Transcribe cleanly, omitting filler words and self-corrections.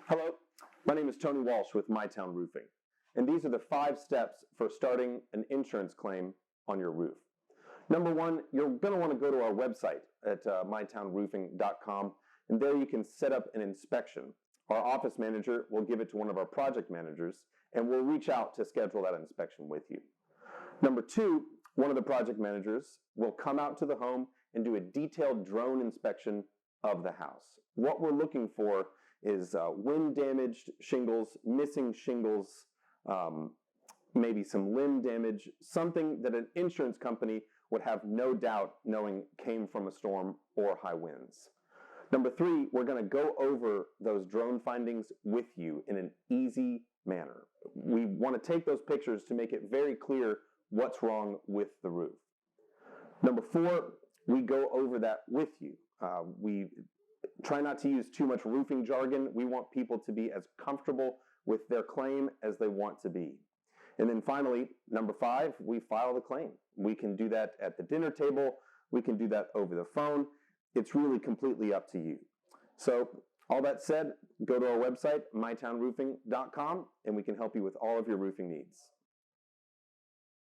Hello, my name is Tony Walsh with MyTown Roofing, and these are the 5 steps for starting an insurance claim on your roof. Number 1, you're going to want to go to our website at mytownroofing.com, and there you can set up an inspection. Our office manager will give it to one of our project managers, and we'll reach out to schedule that inspection with you. Number 2, one of the project managers will come out to the home and do a detailed drone inspection of the house. What we're looking for is wind-damaged shingles, missing shingles, maybe some limb damage, something that an insurance company would have no doubt knowing came from a storm or high winds. Number 3, we're going to go over those drone findings with you in an easy manner. We want to take those pictures to make it very clear what's wrong with the roof. Number 4, we go over that with you. We try not to use too much roofing jargon. We want people to be as comfortable with their claim as they want to be. And then finally, number 5, we file the claim. We can do that at the dinner table. We can do that over the phone. It's really completely up to you. So all that said, go to our website, mytownroofing.com, and we can help you with all of your roofing needs.